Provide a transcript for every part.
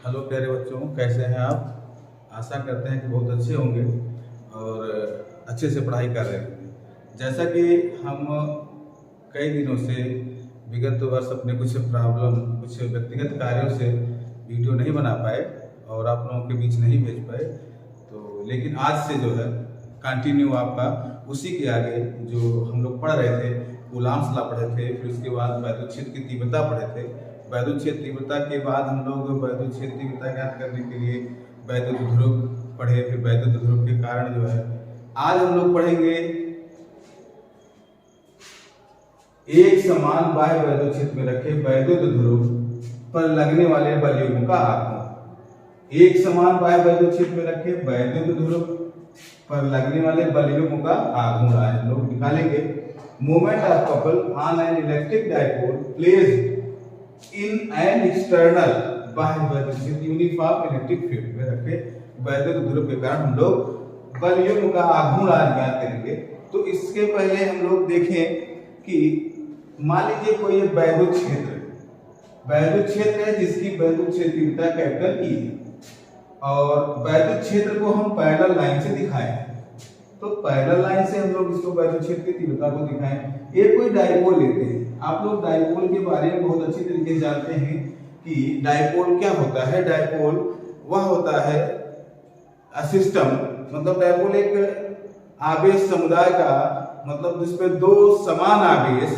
Hello प्यारे बच्चों, कैसे हैं आप। आशा करते हैं कि बहुत अच्छे होंगे और अच्छे से पढ़ाई कर रहे होंगे। जैसा कि हम कई दिनों से विगत वर्ष अपने कुछ प्रॉब्लम, कुछ व्यक्तिगत कार्यों से वीडियो नहीं बना पाए और आप लोगों के बीच नहीं भेज पाए, तो लेकिन आज से जो है कंटिन्यू आपका उसी के आगे जो हम लोग पढ़ रहे थे, कूलाम्स लॉ पढ़े थे, फिर उसके बाद वैद्युत क्षेत्र की तीव्रता पढ़े थे। वैद्युत क्षेत्र तीव्रता के बाद हम लोग वैद्युत क्षेत्र तीव्रता ज्ञात करने के लिए वैद्युत ध्रुव पढ़े, फिर वैद्युत ध्रुव के कारण जो है आज हम लोग पढ़ेंगे एक समान बाह्य वैद्युत क्षेत्र में रखे वैद्युत ध्रुव पर लगने वाले बलयुग्म का आघूर्ण। एक समान बाह्य वैद्युत क्षेत्र में रखे वैद्युत ध्रुव पर लगने वाले बलयुग्म का आघूर्ण आज हम लोग निकालेंगे। Moment of couple on an electric dipole placed in an external बाह्य वैद्युत क्षेत्र यूनिफॉर्म इलेक्ट्रिक फील्ड में रखे वैद्युत ध्रुव के कारण हम लोग बलयुग्म का आघूर्ण आज ज्ञात करेंगे। तो इसके पहले हम लोग देखें कि मान लीजिए कोई वैद्युत क्षेत्र है जिसकी वैद्युत क्षेत्रीयता कैपिटल ई है और वैद्युत क्षेत्र को हम पैरेलल लाइन से दिखाएं। तो पैरेलल लाइन से हम लोग इसको वैद्युत क्षेत्र की तीव्रता को दिखाएं। ये कोई डाइपोल लेते हैं। आप लोग डाइपोल के बारे में बहुत अच्छी तरीके से जानते हैं कि डाइपोल क्या होता है। डाइपोल वह होता है सिस्टम, मतलब डाइपोल एक आवेश समुदाय का मतलब जिसमें दो समान आवेश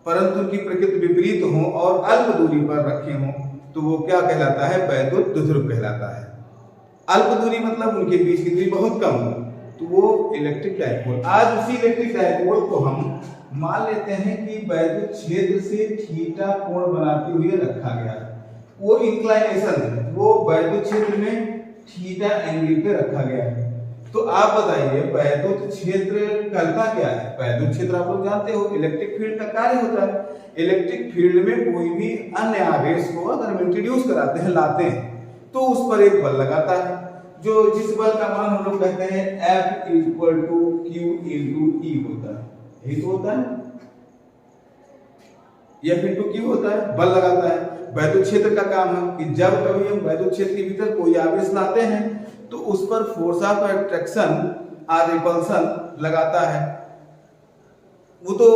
परंतु उनकी प्रकृति विपरीत हो और अल्प दूरी पर रखे हों, तो वो क्या कहलाता है, वैद्युत ध्रुव कहलाता है। अल्प दूरी मतलब उनके बीच की दूरी बहुत कम हो, तो वो इलेक्ट्रिक डाइपोल। आज उसी इलेक्ट्रिक डाइपोल को हम मान लेते हैं कि वैद्युत क्षेत्र से थीटा कोण बनाते हुए रखा गया है। वो इंक्लाइनेशन है, वो वैद्युत क्षेत्र में थीटा एंगल पे रखा गया है। तो आप बताइए वैद्युत क्षेत्र करता क्या है। वैद्युत क्षेत्र आप लोग जानते हो इलेक्ट्रिक फील्ड का कार्य होता है। इलेक्ट्रिक फील्ड में कोई भी अन्य आवेश को अगर हम इंट्रोड्यूस कराते हैं, लाते हैं, तो उस पर एक बल लगाता है, जो जिस बल का मान हम लोग कहते हैं F = Q × E होता है। यही तो होता है, F × Q होता है, बल लगाता है। वैद्युत क्षेत्र का काम है कि जब कभी हम वैद्युत क्षेत्र के भीतर कोई आवेश लाते हैं तो उस पर फोर्स ऑफ अट्रैक्शन और रिपल्सन लगाता है। वो तो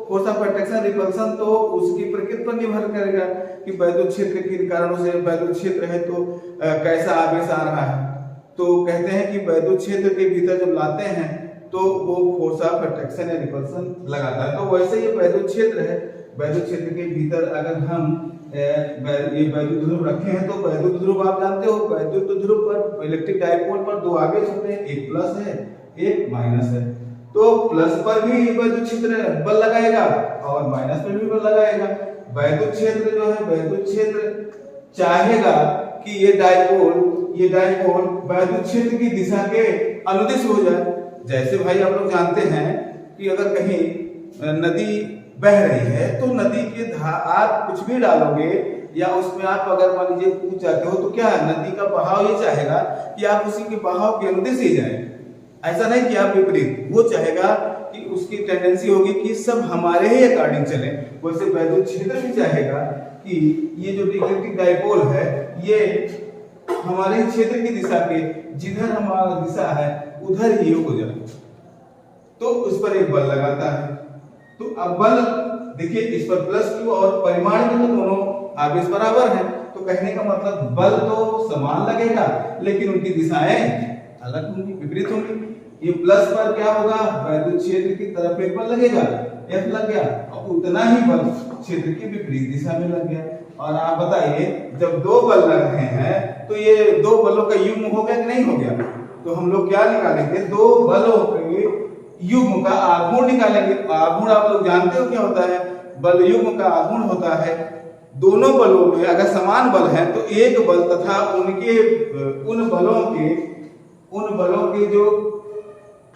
फोर्स ऑफ अट्रैक्शन रिपल्सन तो उसकी प्रकृति पर निर्भर करेगा कि वैद्युत क्षेत्र के कारणों से वैद्युत क्षेत्र है तो कैसा आवेश आ रहा है। तो कहते हैं कि वैद्युत क्षेत्र के भीतर जब लाते हैं तो वो फोर्स ऑफ अट्रैक्शन या रिपल्सन लगाता है। तो वैसे ये वैद्युत क्षेत्र है। वैद्युत क्षेत्र के भीतर अगर हम ये वैद्युत ध्रुव रखे हैं तो वैद्युत ध्रुव आप जानते हो, वैद्युत ध्रुव पर इलेक्ट्रिक डाइपोल पर दो आवेश होते हैं, एक प्लस है एक माइनस है। तो प्लस पर भी वैद्युत क्षेत्र बल लगाएगा और माइनस पर भी बल लगाएगा। वैद्युत क्षेत्र जो है, वैद्युत क्षेत्र चाहेगा कि ये डाइपोल वैद्युत क्षेत्र की दिशा के अनुदिश हो जाए। जैसे भाई आप लोग जानते हैं कि अगर कहीं नदी बह रही है तो नदी के आप कुछ भी डालोगे या उसमें आप अगर मान लीजिए कूद जाते हो तो क्या है, नदी का बहाव ये चाहेगा कि आप उसी के बहाव के अनुदिश ही जाएं। ऐसा नहीं कि आप विपरीत, वो चाहेगा कि उसकी टेंडेंसी होगी कि सब हमारे ही अकॉर्डिंग चले। वैसे वैद्युत क्षेत्र भी चाहेगा कि ये जो इलेक्ट्रिक डाइपोल है ये हमारे क्षेत्र की दिशा के जिधर हमारा दिशा है उधर ही हो जाए, तो उस पर एक बल लगाता है। तो अब बल देखिए, इस पर प्लस Q और परिमाण में तो दोनों आवेश बराबर हैं, तो कहने का मतलब बल तो समान लगेगा लेकिन उनकी दिशाएं अलग होंगी, विपरीत होंगी। ये प्लस पर क्या होगा, वैद्युत क्षेत्र की तरफ एक बल लगेगा, F लग गया, और उतना ही बल क्षेत्र की विपरीत दिशा में लग गया। और आप बताइए जब दो बल लग रहे हैं तो ये दो बलों का युग्म हो गया कि नहीं हो गया। तो हम लोग क्या निकालेंगे, दो बलों के युग्म का आघूर्ण निकालेंगे। आघूर्ण आप लोग जानते हो क्या होता है, बल युग्म का आघूर्ण होता है दोनों बलों में अगर समान बल है तो एक बल तथा उनके उन बलों के जो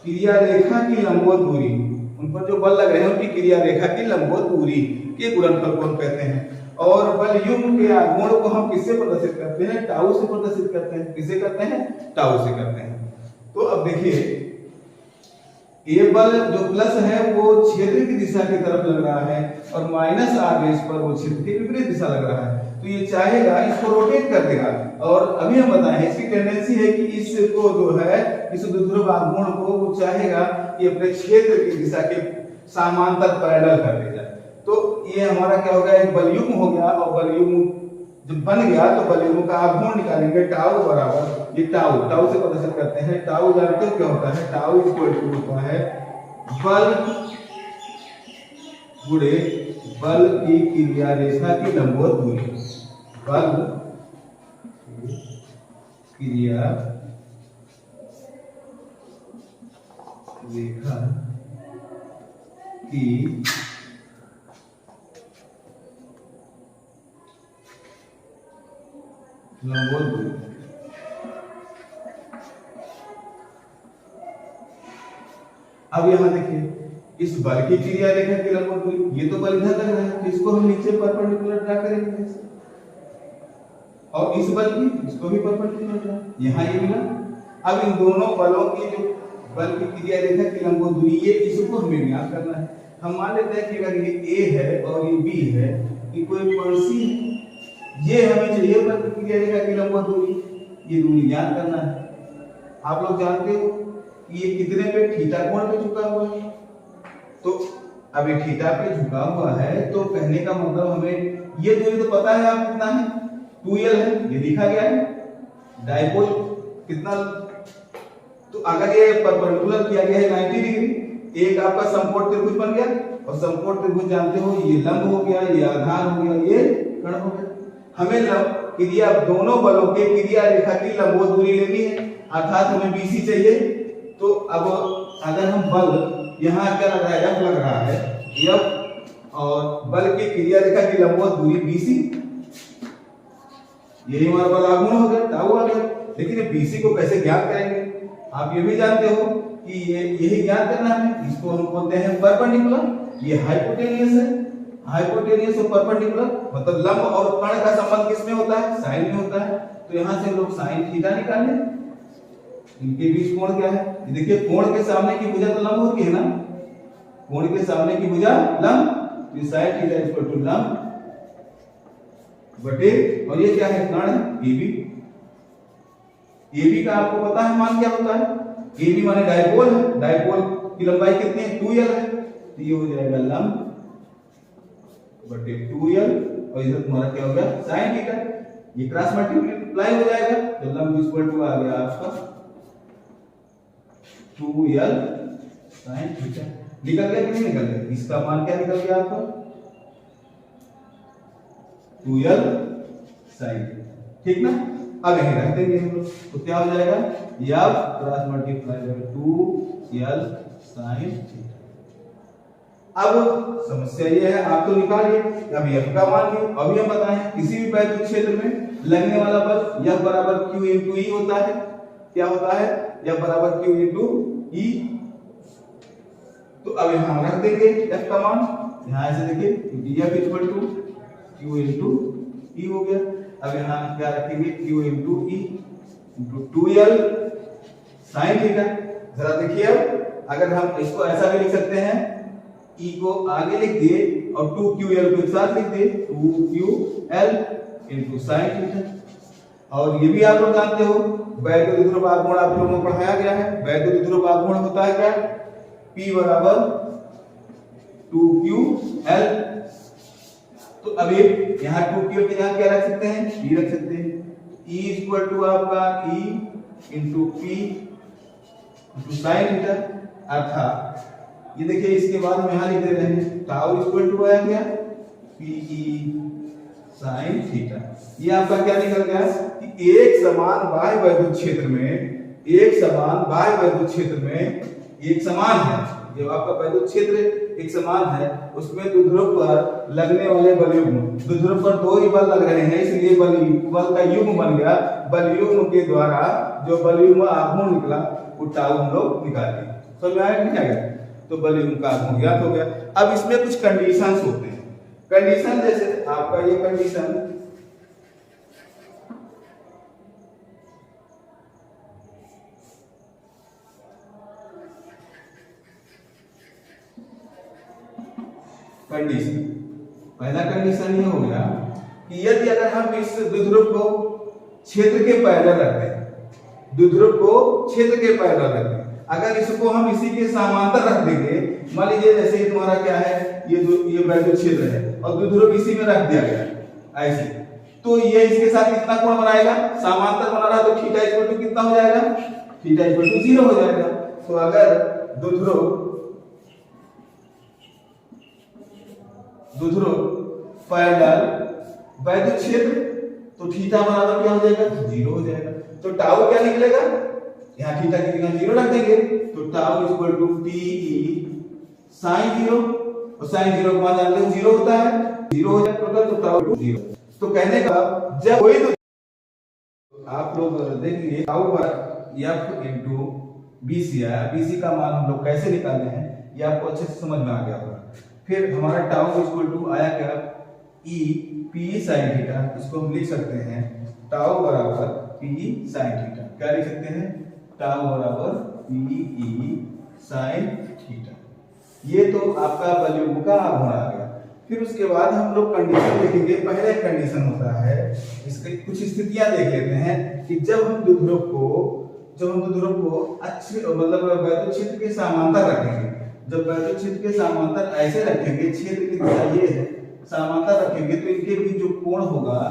क्रिया रेखा की लंबवत दूरी, उन पर जो बल लग रहे हैं उनकी क्रिया रेखा की लंबवत दूरी के गुणनफल को हम कहते हैं। और बल युग्म के आघूर्ण को हम किससे प्रदर्शित करते हैं, टाउ से प्रदर्शित करते हैं। किससे करते हैं, टाउ से करते हैं। तो अब देखिए ये बल जो प्लस है वो क्षेत्र की दिशा की तरफ लग रहा है और माइनस आवेश पर वो क्षेत्र की विपरीत दिशा लग रहा है। तो ये चाहेगा इसको रोटेट कर देगा। और अभी हम बताएं इसकी टेंडेंसी है कि इसको जो है इस द्विध्रुव आघूर्ण को वो चाहेगा कि अपने क्षेत्र की दिशा के समांतर पैरेलल कर दे जाए। तो ये हमारा क्या हो गया, एक बलयुग्म हो गया। और बलयुग्म जब बन गया तो बलयुग्म का आघूर्ण निकालेंगे, टाउ बराबर ये टाउ से प्रदर्शित करते हैं। टाउ जानते हो क्या होता है, टाउ इक्वल टू होता है बल गुणे बल की क्रिया रेखा की लंबवत दूरी। बल क्रिया रेखा की लंबवत दूरी। अब यहां देखिए इस बल की क्रिया रेखा की लंबवत दूरी, ये तो बल इधर लग रहा है, तो इसको हम नीचे परपेंडिकुलर ड्रा करेंगे और इस बल की इसको भी परपेंडिकुलर ड्रा, यहां ये मिला। अब इन दोनों बलों की जो बल की क्रिया रेखा की लंबवत दूरी, ये इसको हमें ज्ञात करना है। हम मान लेते हैं कि अगर ये A है और ये B है, कि कोई पड़ोसी है, ये हमें चाहिए बल की क्रिया रेखा की लंबवत दूरी, ये दूरी ज्ञात करना है। आप लोग जानते हो कि ये कितने पे थीटा कोण पे झुका हुआ है, तो अब ये थीटा पे झुका हुआ है, तो कहने का मतलब हमें ये दूरी तो पता है आप कितना है, 2l है, ये लिखा गया है। डायपोल कितना, तो अगर ये परपेंडिकुलर किया गया है 90 डिग्री, एक आपका समकोण त्रिभुज बन गया। और समकोण त्रिभुज जानते हो ये लंब हो गया, ये आधार हो गया, ये कर्ण हो गया। हमें लंब क्रिया दोनों बलों के क्रिया रेखा की लंबवत दूरी लेनी है, अर्थात हमें BC चाहिए। तो अब अगर हम बल, यहाँ क्या लग रहा है, F लग रहा है, F और बल की क्रिया रेखा की लंबवत दूरी BC, यही हमारा बल आघूर्ण हो गया, टाउ आ गया। लेकिन BC को कैसे ज्ञात करेंगे, आप ये भी जानते हो कि ये यही ज्ञात करना है। इसको हम बोलते हैं परपेंडिकुलर, ये हाइपोटेनियस है। हाइपोटेनियस और परपेंडिकुलर मतलब लंब और कर्ण का संबंध किसमें होता है, साइन में होता है। तो यहां से हम लोग साइन थीटा निकालें, इनके बीच कोण क्या है, ये देखिए कोण के सामने की भुजा तो लंब होती है ना, कोण के सामने की भुजा लंब, तो साइन थीटा इक्वल टू लंब बटे, और ये क्या है, कर्ण AB। AB का आपको पता है मान क्या होता है, AB माने डायपोल है, डायपोल की लंबाई कितनी है, 2l है, तो ये हो जाएगा लंब बटे 2l, और इधर तुम्हारा क्या हो गया, sin थीटा, ये क्रॉस मल्टीप्लाई हो जाएगा, तो लंब इक्वल टू आ गया आपका 2l sin थीटा। निकल गया कि नहीं निकल गया, इसका मान क्या निकल गया आपका 2l sin, ठीक ना। अब यहीं रख देंगे हम लोग, तो क्या हो जाएगा, f cross multiply by 2l sin theta. अब समस्या ये है, आप तो निकालिए, अब f का मान लो। अभी हम बताएं किसी भी वैद्युत क्षेत्र में लगने वाला बल F बराबर Q into E होता है। क्या होता है, F बराबर Q into E। तो अब यहां रख देंगे F का मान, यहां ऐसे देखिए, क्योंकि F equal to Q into E हो गया। अब यहां क्या रखेंगे, Q into E into 2l sin theta. जरा देखिए, अब अगर हम इसको ऐसा भी लिख सकते हैं, E को आगे लिख दिए और 2ql को एक साथ लिख दिए, 2ql into sin थीटा। और ये भी आप लोग जानते हो, वैद्युत द्विध्रुव आघूर्ण आप लोगों को पढ़ाया गया है। वैद्युत द्विध्रुव आघूर्ण होता है क्या, P बराबर 2ql। तो अब ये यहाँ 2ql के यहाँ क्या रख सकते हैं, P रख सकते हैं। E इक्वल टू आपका E into P into sin theta, अर्थात ये देखिए इसके बाद हम यहां लिख दे रहे हैं टाउ इक्वल टू आया क्या, PE sin थीटा। ये आपका क्या निकल गया कि एक समान बाह्य वैद्युत क्षेत्र में, एक समान बाह्य वैद्युत क्षेत्र में एक समान है, जब आपका वैद्युत क्षेत्र एक समान है, उसमें द्विध्रुव पर लगने वाले बल युग्म, द्विध्रुव पर दो ही बल लग रहे हैं, इसलिए बल का युग्म बन गया। बल युग्म के द्वारा जो बल युग्म आघूर्ण निकला वो टाउ हम लोग निकाल दिए। समझ में आया नहीं आया, तो बल युग्म का आघूर्ण ज्ञात हो गया। अब इसमें कुछ कंडीशंस होते हैं। कंडीशन जैसे आपका ये कंडीशन, पहला कंडीशन ये हो गया कि यदि अगर हम इस द्विध्रुव को क्षेत्र के पैरेलल रख दें, द्विध्रुव को क्षेत्र के पैरेलल रख दें, अगर इसको हम इसी के समांतर रख देंगे, मान लीजिए जैसे ये तुम्हारा क्या है, ये वैद्युत क्षेत्र है और द्विध्रुव इसी में रख दिया गया ऐसे, तो ये इसके साथ कितना कोण बनाएगा, समांतर बना रहा, तो थीटा इक्वल टू कितना हो जाएगा, थीटा इक्वल टू 0 हो जाएगा। तो अगर द्विध्रुव पैरेलल वैद्युत क्षेत्र, तो थीटा बराबर क्या हो जाएगा, 0 हो जाएगा। तो टाउ क्या निकलेगा, यहाँ थीटा की जगह 0 रख देंगे, तो tau equal to PE sin 0, और sin 0 का मान जानते हैं 0 होता है, 0 हो जाएगा टोटल, तो टाउ 0। तो कहने का जब कोई, तो आप लोग देखिए टाउ F इनटू BC आया, BC का मान हम लोग कैसे निकालते हैं ये आपको अच्छे से समझ में आ गया होगा। फिर हमारा टाउ इक्वल टू आया क्या, E PE sin थीटा, इसको हम लिख सकते हैं टाउ बराबर PE sin थीटा। क्या लिख सकते हैं, टाउ बराबर PE sin थीटा। ये तो आपका वॉल्यूम का गुण आ गया। फिर उसके बाद हम लोग कंडीशन देखेंगे। पहले कंडीशन होता है, इसके कुछ स्थितियां देख लेते हैं कि जब हम द्विध्रुव को अच्छे मतलब वैद्युत क्षेत्र के समांतर रखेंगे, जब वैद्युत क्षेत्र के समांतर ऐसे रखेंगे, क्षेत्र की दिशा ये है, समांतर रखेंगे, तो इनके बीच जो कोण होगा,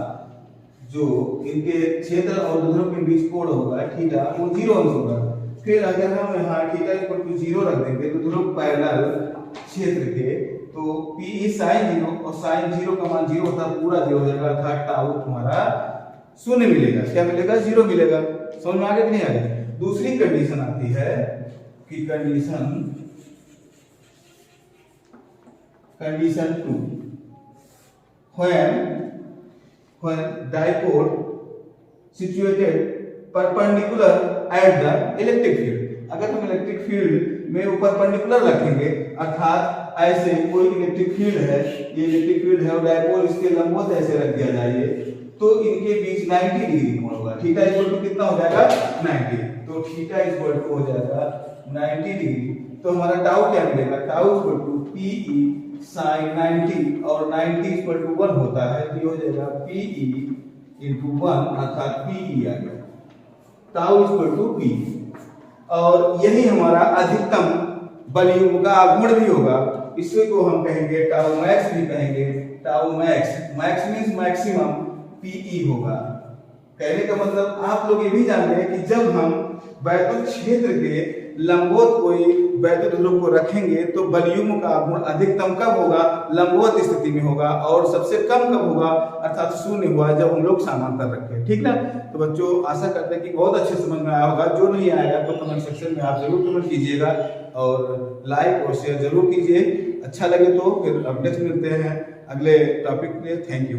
जो इनके क्षेत्र और द्विध्रुव के बीच कोण होगा थीटा, वो 0 अंश होगा। फिर अगर हम यहाँ थीटा इक्वल टू 0 रख देंगे तो द्विध्रुव पैरेलल क्षेत्र के, तो PE sin 0 और sin 0 का मान 0 होता है, पूरा 0 हो जाएगा, अर्थात टाउ तुम्हारा 0 मिलेगा। क्या मिलेगा, 0 मिलेगा। समझ में आ गया कि नहीं आ गया। दूसरी कंडीशन आती है कि condition 2, when dipole situated perpendicular at the electric field, अगर हम इलेक्ट्रिक फील्ड में ऊपर परपेंडिकुलर रखेंगे, अर्थात ऐसे कोई इलेक्ट्रिक फील्ड है, ये इलेक्ट्रिक फील्ड है और डायपोल इसके लंबवत ऐसे रख दिया जाए, तो इनके बीच 90 डिग्री कोण होगा। थीटा इक्वल टू कितना हो जाएगा, 90। तो थीटा इक्वल टू हो जाएगा 90 डिग्री। तो हमारा टाउ क्या मिलेगा, tau equal to PE sin 90, और 90 इक्वल टू 1 होता है, तो हो जाएगा PE into 1, अर्थात PE आ गया, टाउ इक्वल टू PE। और यही हमारा अधिकतम वॉल्यूम का गुण भी होगा, इसी को हम कहेंगे टाउ मैक्स भी कहेंगे। Tau max means maximum PE होगा। कहने का मतलब आप लोग ये भी जान रहे हैं कि जब हम वैद्युत क्षेत्र के लंबवत कोई वैद्युत ध्रुव को रखेंगे तो वॉल्यूम का गुण अधिकतम कब होगा, लंबवत स्थिति में होगा, और सबसे कम कब होगा, अर्थात 0 हुआ जब हम लोग समांतर रखें। ठीक ना। तो बच्चों आशा करते हैं कि बहुत अच्छे समझ में आया होगा। जो नहीं आएगा तो कमेंट सेक्शन में आप जरूर कमेंट कीजिएगा और लाइक और शेयर जरूर कीजिए। अच्छा लगे तो फिर अपडेट मिलते हैं अगले टॉपिक में। Thank you.